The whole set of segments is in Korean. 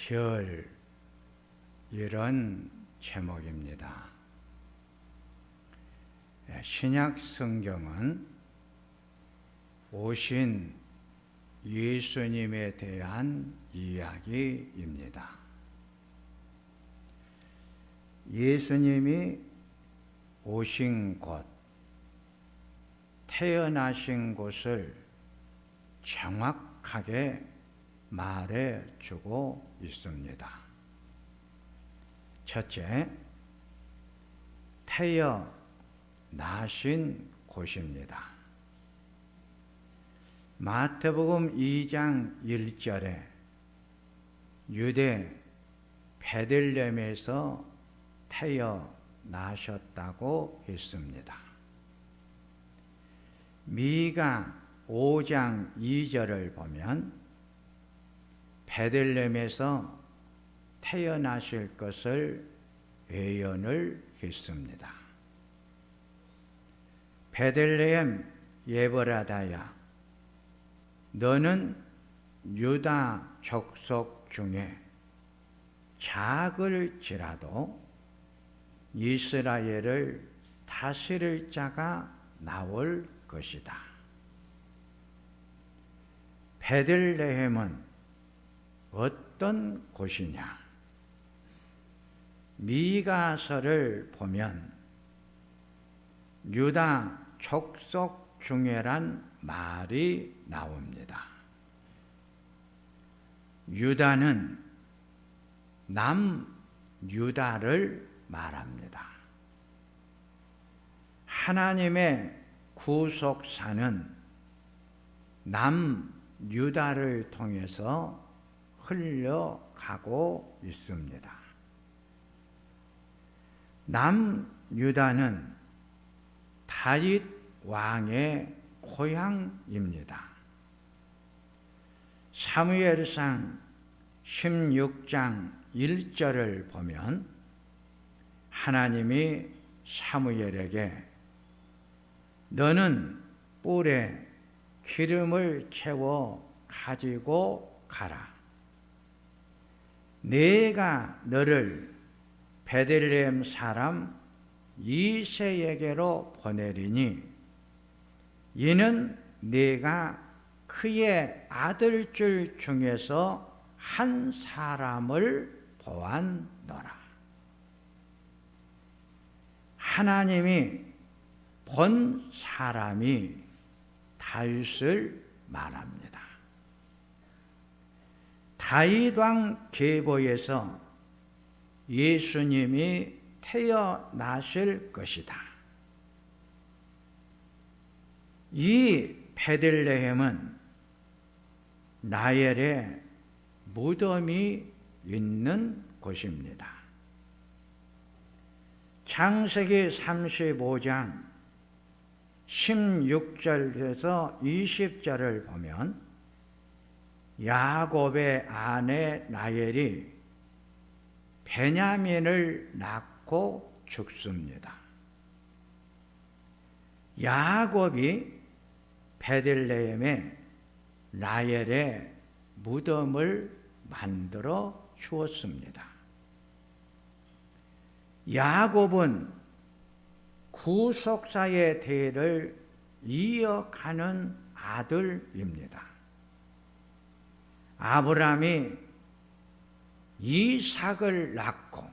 별 이런 제목입니다. 신약 성경은 오신 예수님에 대한 이야기입니다. 예수님이 오신 곳, 태어나신 곳을 정확하게 말해주고 있습니다. 첫째, 태어나신 곳입니다. 마태복음 2장 1절에 유대 베들레헴에서 태어나셨다고 했습니다. 미가 5장 2절을 보면 베들레헴에서 태어나실 것을 예언을 했습니다. 베들레헴 예브라다야, 너는 유다 족속 중에 작을지라도 이스라엘을 다스릴 자가 나올 것이다. 베들레헴은 어떤 곳이냐? 미가서를 보면 유다 족속 중에란 말이 나옵니다. 유다는 남유다를 말합니다. 하나님의 구속사는 남유다를 통해서 흘러가고 있습니다. 남유다는 다윗 왕의 고향입니다. 사무엘상 16장 1절을 보면 하나님이 사무엘에게 너는 뿔에 기름을 채워 가지고 가라. 내가 너를 베들레헴 사람 이새에게로 보내리니 이는 네가 그의 아들들 중에서 한 사람을 보았노라. 하나님이 본 사람이 다윗을 말합니다. 다윗 왕 계보에서 예수님이 태어나실 것이다. 이 베들레헴은 라헬의 무덤이 있는 곳입니다. 창세기 35장 16절에서 20절을 보면 야곱의 아내 라헬이 베냐민을 낳고 죽습니다. 야곱이 베들레헴에 라헬의 무덤을 만들어 주었습니다. 야곱은 구속사의 대를 이어가는 아들입니다. 아브라함이 이삭을 낳고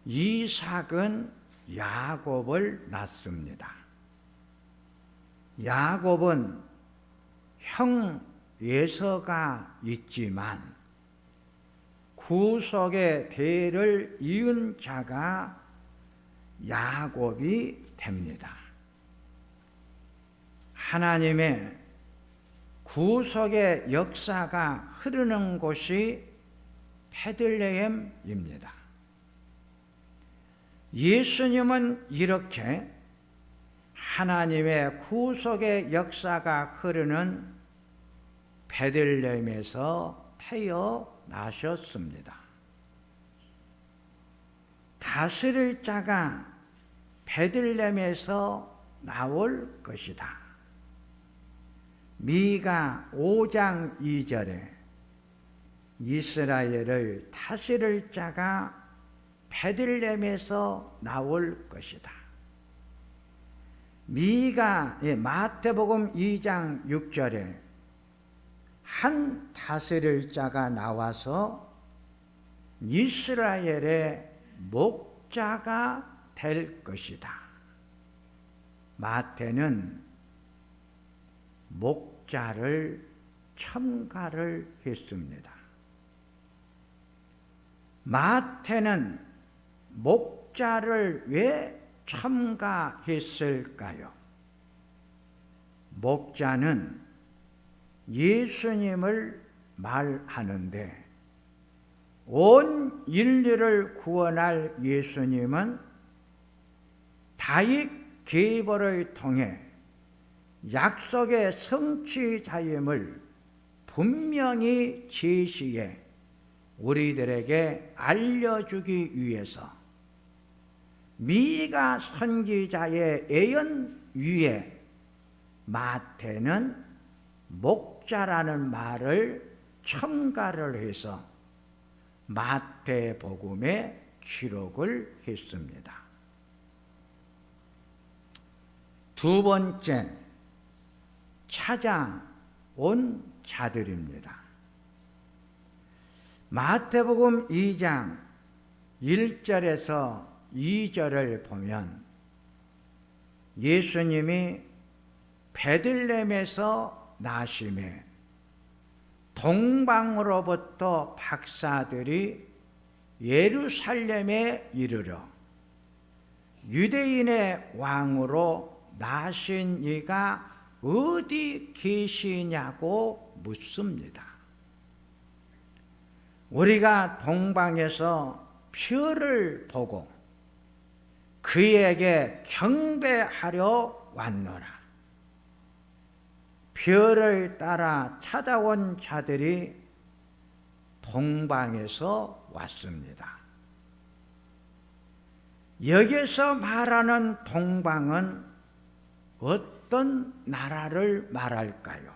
이삭은 야곱을 낳습니다. 야곱은 형 에서가 있지만 구속의 대를 이은 자가 야곱이 됩니다. 하나님의 구속의 역사가 흐르는 곳이 베들레헴입니다. 예수님은 이렇게 하나님의 구속의 역사가 흐르는 베들레헴에서 태어나셨습니다. 다스릴 자가 베들레헴에서 나올 것이다. 미가 5장 2절에 이스라엘을 다스릴 자가 베들레헴에서 나올 것이다. 마태복음 2장 6절에 한 다스릴 자가 나와서 이스라엘의 목자가 될 것이다. 마태는 목자를 첨가를 했습니다. 마태는 목자를 왜 첨가했을까요? 목자는 예수님을 말하는데 온 인류를 구원할 예수님은 다윗 계보를 통해 약속의 성취자임을 분명히 제시해 우리들에게 알려주기 위해서 미가 선지자의 예언 위에 마태는 목자라는 말을 첨가를 해서 마태복음에 기록을 했습니다. 두 번째, 찾아온 자들입니다. 마태복음 2장 1절에서 2절을 보면 예수님이 베들레헴에서 나심에 동방으로부터 박사들이 예루살렘에 이르러 유대인의 왕으로 나신 이가 어디 계시냐고 묻습니다. 우리가 동방에서 별을 보고 그에게 경배하려 왔노라. 별을 따라 찾아온 자들이 동방에서 왔습니다. 여기서 말하는 동방은 어떤 나라를 말할까요?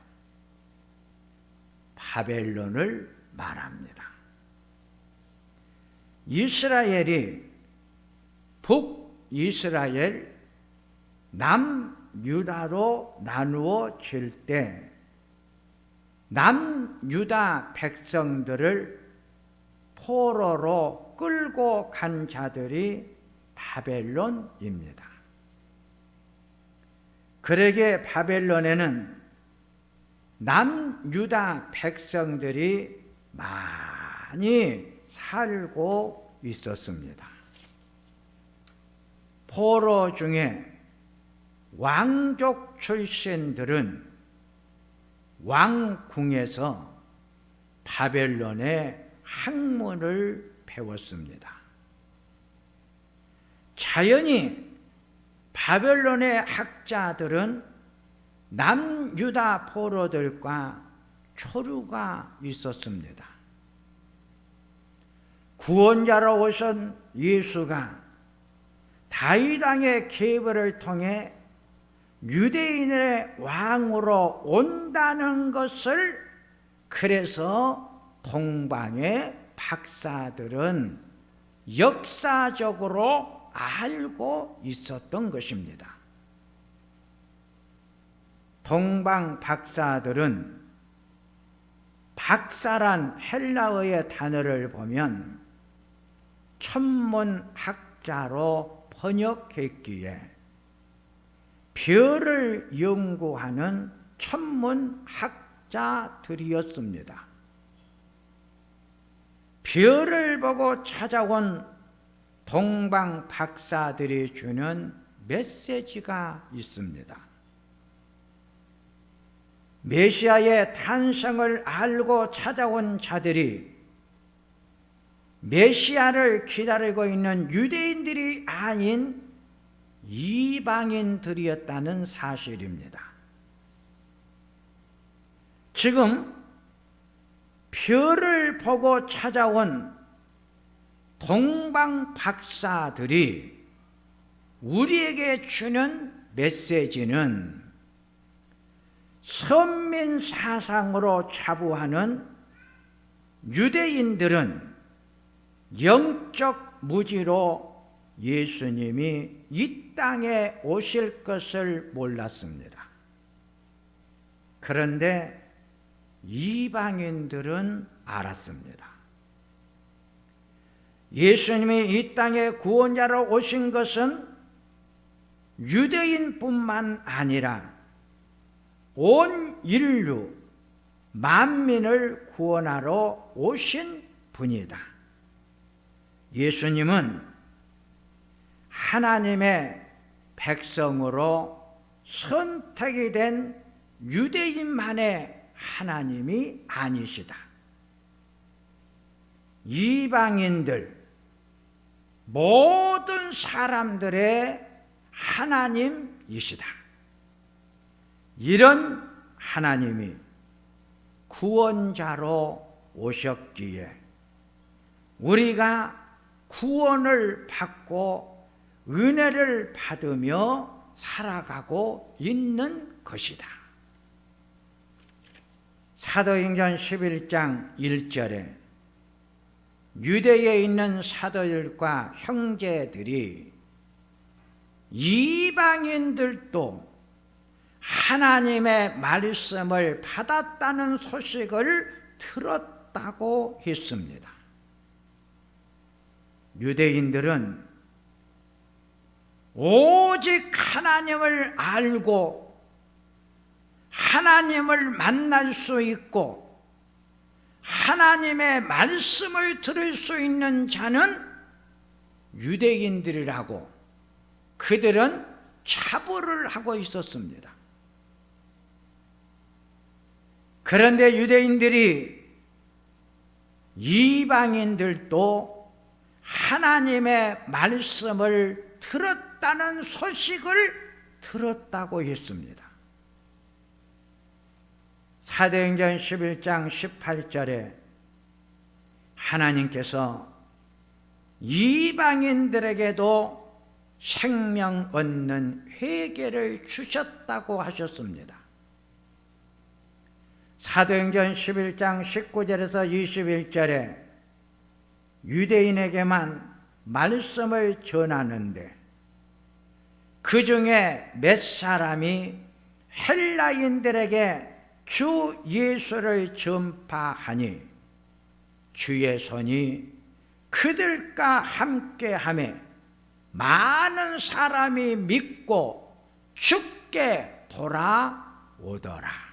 바벨론을 말합니다. 이스라엘이 북이스라엘, 남유다로 나누어질 때 남유다 백성들을 포로로 끌고 간 자들이 바벨론입니다. 그러게 바벨론에는 남유다 백성들이 많이 살고 있었습니다. 포로 중에 왕족 출신들은 왕궁에서 바벨론의 학문을 배웠습니다. 자연히 바벨론의 학자들은 남유다 포로들과 초류가 있었습니다. 구원자로 오신 예수가 다윗 왕의 계보를 통해 유대인의 왕으로 온다는 것을 그래서 동방의 박사들은 역사적으로 알고 있었던 것입니다. 동방 박사들은 박사란 헬라어의 단어를 보면 천문학자로 번역했기에 별을 연구하는 천문학자들이었습니다. 별을 보고 찾아온 동방 박사들이 주는 메시지가 있습니다. 메시아의 탄생을 알고 찾아온 자들이 메시아를 기다리고 있는 유대인들이 아닌 이방인들이었다는 사실입니다. 지금 별을 보고 찾아온 동방 박사들이 우리에게 주는 메시지는 선민 사상으로 자부하는 유대인들은 영적 무지로 예수님이 이 땅에 오실 것을 몰랐습니다. 그런데 이방인들은 알았습니다. 예수님이 이 땅에 구원자로 오신 것은 유대인뿐만 아니라 온 인류 만민을 구원하러 오신 분이다. 예수님은 하나님의 백성으로 선택이 된 유대인만의 하나님이 아니시다. 이방인들, 모든 사람들의 하나님이시다. 이런 하나님이 구원자로 오셨기에 우리가 구원을 받고 은혜를 받으며 살아가고 있는 것이다. 사도행전 11장 1절에 유대에 있는 사도들과 형제들이 이방인들도 하나님의 말씀을 받았다는 소식을 들었다고 했습니다. 유대인들은 오직 하나님을 알고 하나님을 만날 수 있고 하나님의 말씀을 들을 수 있는 자는 유대인들이라고 그들은 자부를 하고 있었습니다. 그런데 유대인들이 이방인들도 하나님의 말씀을 들었다는 소식을 들었다고 했습니다. 사도행전 11장 18절에 하나님께서 이방인들에게도 생명 얻는 회개를 주셨다고 하셨습니다. 사도행전 11장 19절에서 21절에 유대인에게만 말씀을 전하는데 그 중에 몇 사람이 헬라인들에게 주 예수를 전파하니 주의 손이 그들과 함께하며 많은 사람이 믿고 주께 돌아오더라.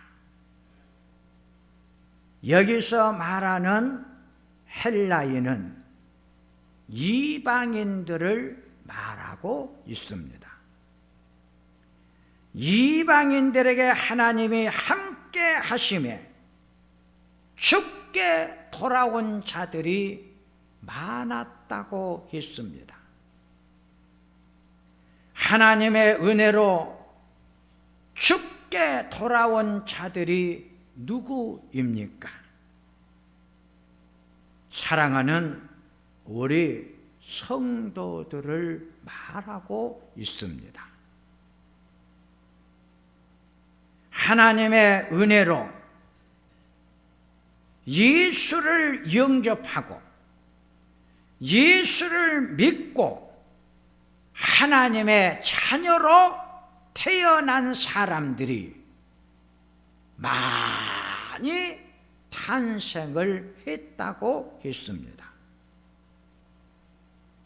여기서 말하는 헬라인은 이방인들을 말하고 있습니다. 이방인들에게 하나님이 함께 하심에 주께 돌아온 자들이 많았다고 했습니다. 하나님의 은혜로 주께 돌아온 자들이 누구입니까? 사랑하는 우리 성도들을 말하고 있습니다. 하나님의 은혜로 예수를 영접하고 예수를 믿고 하나님의 자녀로 태어난 사람들이 많이 탄생을 했다고 했습니다.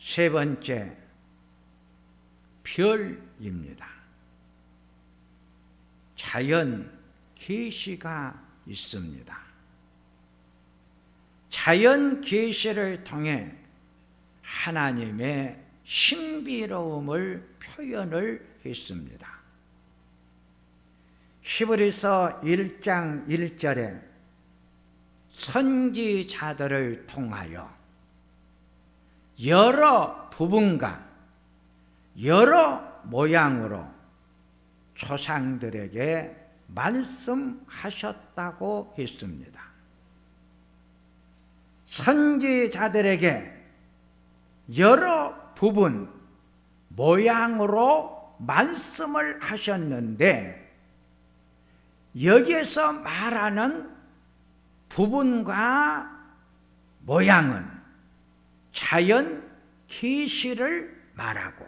세 번째, 별입니다. 자연 계시가 있습니다. 자연 계시를 통해 하나님의 신비로움을 표현을 했습니다. 히브리서 1장 1절에 선지자들을 통하여 여러 부분과 여러 모양으로 조상들에게 말씀하셨다고 했습니다. 선지자들에게 여러 부분, 모양으로 말씀을 하셨는데 여기에서 말하는 부분과 모양은 자연 계시를 말하고,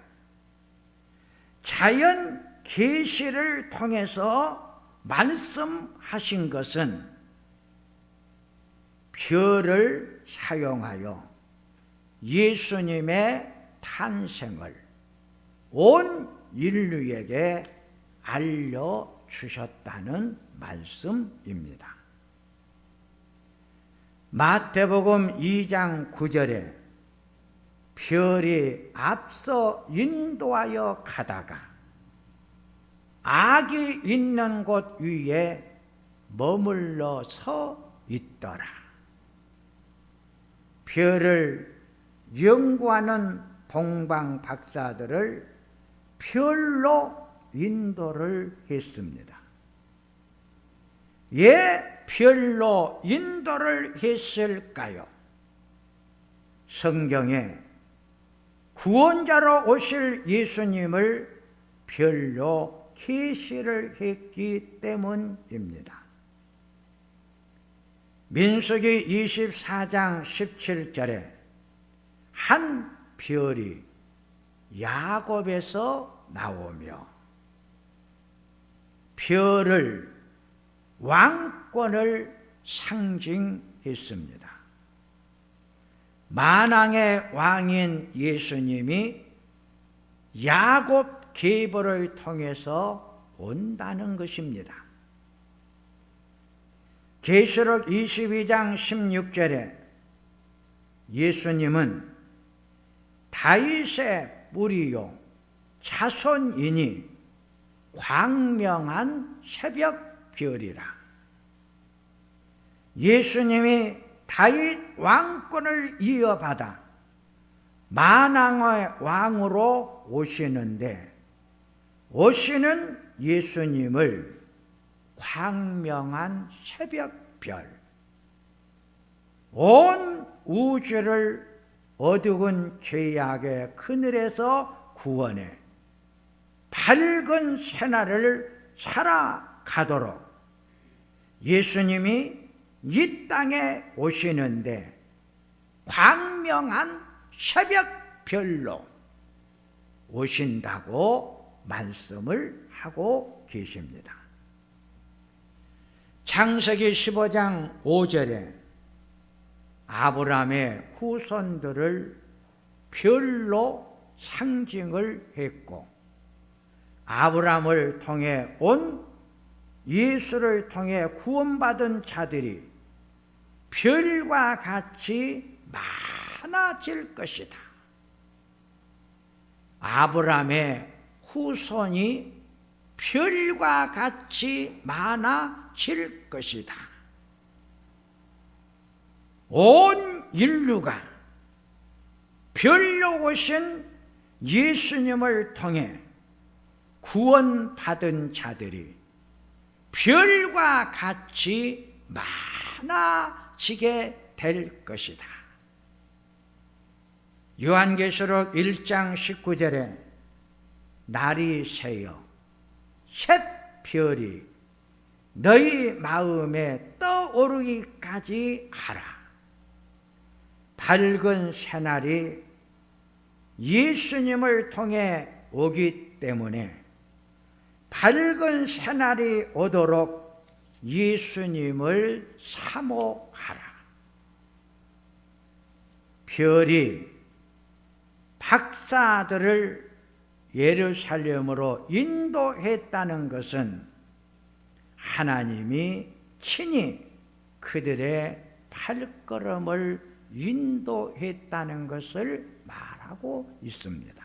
자연 계시를 통해서 말씀하신 것은 별을 사용하여 예수님의 탄생을 온 인류에게 알려주셨다는 말씀입니다. 마태복음 2장 9절에 별이 앞서 인도하여 가다가 악이 있는 곳 위에 머물러 서 있더라. 별을 연구하는 동방 박사들을 별로 인도를 했습니다. 왜 별로 인도를 했을까요? 성경에 구원자로 오실 예수님을 별로 계시를 했기 때문입니다. 민수기 24장 17절에 한 별이 야곱에서 나오며 별을 왕권을 상징했습니다. 만왕의 왕인 예수님이 야곱 계보를 통해서 온다는 것입니다. 계시록 22장 16절에 예수님은 다윗의 뿌리요 자손이니 광명한 새벽별이라. 예수님이 다윗 왕권을 이어받아 만왕의 왕으로 오시는데, 오시는 예수님을 광명한 새벽별, 온 우주를 어두운 죄악의 그늘에서 구원해 밝은 새날을 살아가도록 예수님이 이 땅에 오시는데 광명한 새벽별로 오신다고 말씀을 하고 계십니다. 창세기 15장 5절에 아브라함의 후손들을 별로 상징을 했고, 아브라함을 통해 온 예수를 통해 구원받은 자들이 별과 같이 많아질 것이다. 아브라함의 후손이 별과 같이 많아질 것이다. 온 인류가 별로 오신 예수님을 통해 구원받은 자들이 별과 같이 많아지게 될 것이다. 요한계시록 1장 19절에 날이 새어 샛별이 너희 마음에 떠오르기까지 하라. 밝은 새날이 예수님을 통해 오기 때문에 밝은 새날이 오도록 예수님을 사모하라. 별이 박사들을 예루살렘으로 인도했다는 것은 하나님이 친히 그들의 발걸음을 인도했다는 것을 말하고 있습니다.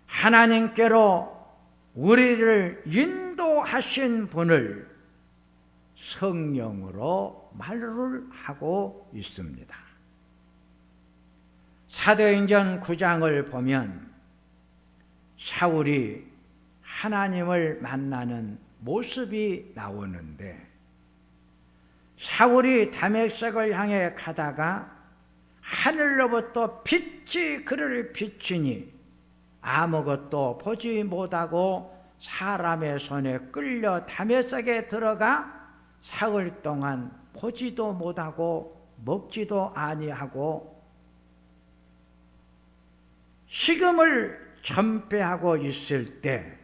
하나님께로 우리를 인도하신 분을 성령으로 말을 하고 있습니다. 사도행전 9장을 보면 사울이 하나님을 만나는 모습이 나오는데, 사울이 다메섹을 향해 가다가 하늘로부터 빛이 그를 비추니 아무것도 보지 못하고 사람의 손에 끌려 다메섹에 들어가 사흘 동안 보지도 못하고 먹지도 아니하고 식음을 전폐하고 있을 때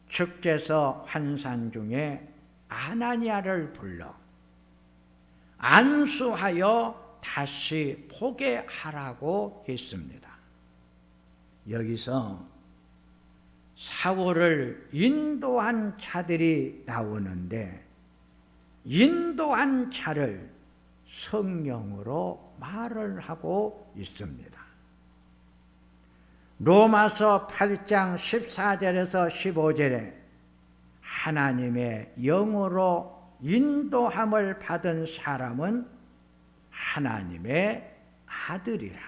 주께서 환산 중에 아나니아를 불러 안수하여 다시 보게 하라고 했습니다. 여기서 사울을 인도한 자들이 나오는데 인도한 자를 성령으로 말을 하고 있습니다. 로마서 8장 14절에서 15절에 하나님의 영으로 인도함을 받은 사람은 하나님의 아들이라.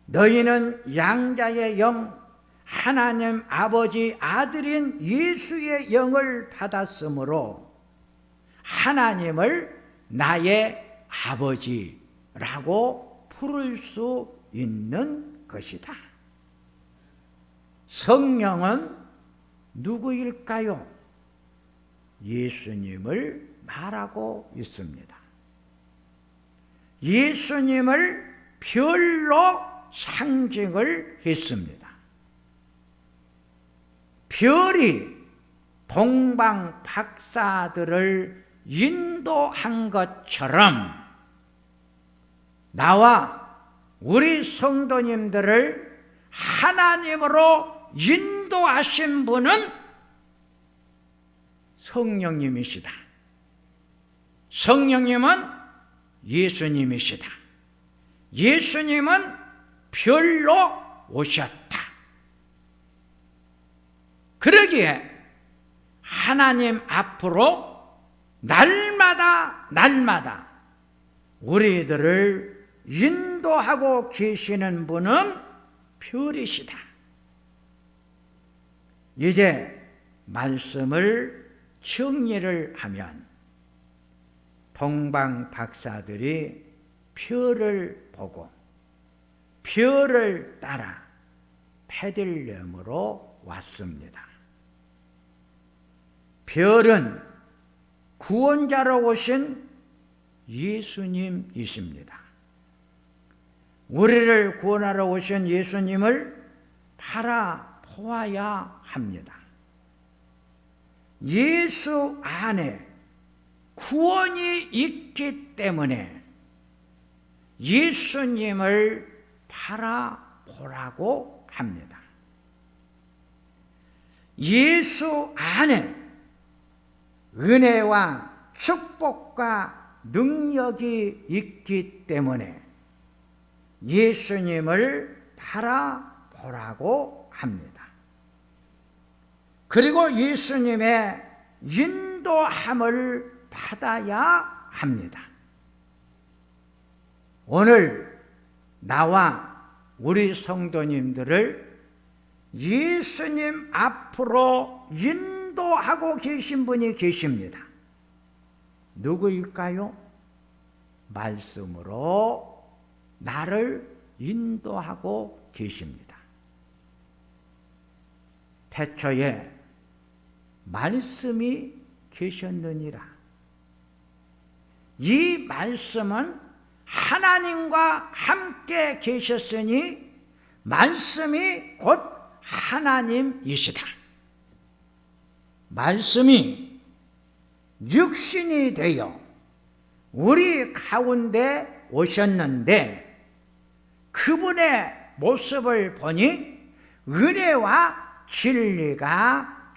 너희는 양자의 영 하나님 아버지 아들인 예수의 영을 받았으므로 하나님을 나의 아버지라고 부를 수 있는 것이다. 성령은 누구일까요? 예수님을 말하고 있습니다. 예수님을 별로 상징을 했습니다. 별이 동방 박사들을 인도한 것처럼 나와 우리 성도님들을 하나님으로 인도하신 분은 성령님이시다. 성령님은 예수님이시다. 예수님은 별로 오셨다. 그러기에 하나님 앞으로 날마다 우리들을 인도하고 계시는 분은 별이시다. 이제 말씀을 정리를 하면 동방 박사들이 별을 보고 별을 따라 베들레헴으로 왔습니다. 별은 구원자로 오신 예수님이십니다. 우리를 구원하러 오신 예수님을 바라보아야 합니다. 예수 안에 구원이 있기 때문에 예수님을 바라보라고 합니다. 예수 안에 은혜와 축복과 능력이 있기 때문에 예수님을 바라보라고 합니다. 그리고 예수님의 인도함을 받아야 합니다. 오늘 나와 우리 성도님들을 예수님 앞으로 인도하고 계신 분이 계십니다. 누구일까요? 말씀으로 나를 인도하고 계십니다. 태초에 말씀이 계셨느니라. 이 말씀은 하나님과 함께 계셨으니 말씀이 곧 하나님이시다. 말씀이 육신이 되어 우리 가운데 오셨는데 그분의 모습을 보니 은혜와 진리가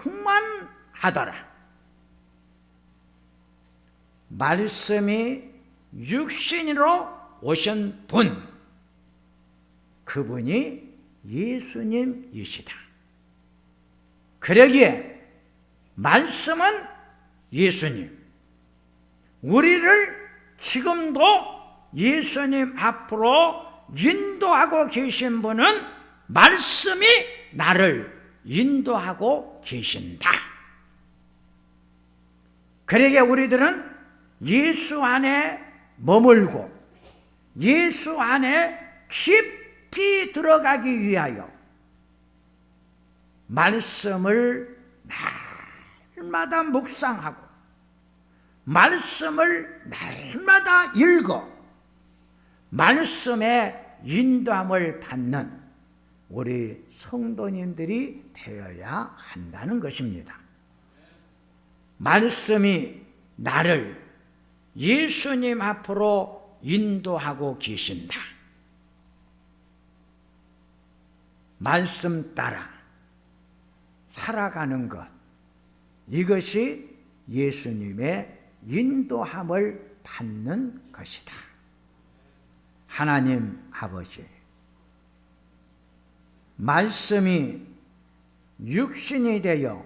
충만하더라. 말씀이 육신으로 오신 분, 그분이 예수님이시다. 그러기에 말씀은 예수님, 우리를 지금도 예수님 앞으로 인도하고 계신 분은 말씀이 나를 인도하고 계신다. 그러기에 우리들은 예수 안에 머물고 예수 안에 깊이 들어가기 위하여 말씀을 날마다 묵상하고 말씀을 날마다 읽어 말씀의 인도함을 받는 우리 성도님들이 되어야 한다는 것입니다. 말씀이 나를 예수님 앞으로 인도하고 계신다. 말씀 따라 살아가는 것, 이것이 예수님의 인도함을 받는 것이다. 하나님 아버지, 말씀이 육신이 되어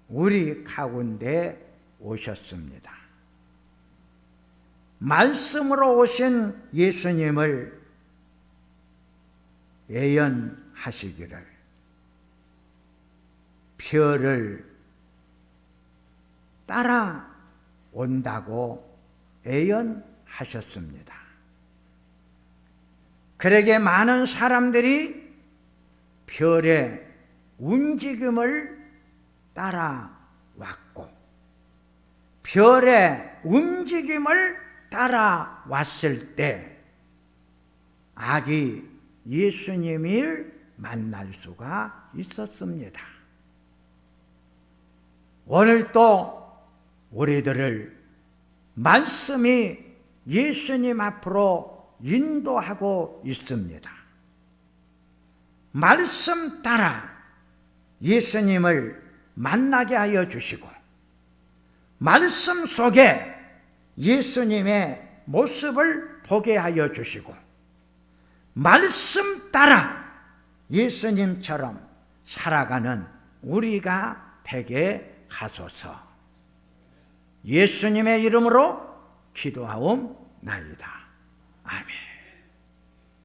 우리 가운데 오셨습니다. 말씀으로 오신 예수님을 예언하시기를 별을 따라온다고 예언하셨습니다. 그러게 많은 사람들이 별의 움직임을 따라왔고 별의 움직임을 따라왔을 때 아기 예수님을 만날 수가 있었습니다. 오늘도 우리들을 말씀이 예수님 앞으로 인도하고 있습니다. 말씀 따라 예수님을 만나게 하여 주시고 말씀 속에 예수님의 모습을 보게 하여 주시고 말씀 따라 예수님처럼 살아가는 우리가 되게 하소서. 예수님의 이름으로 기도하옵나이다. 아멘.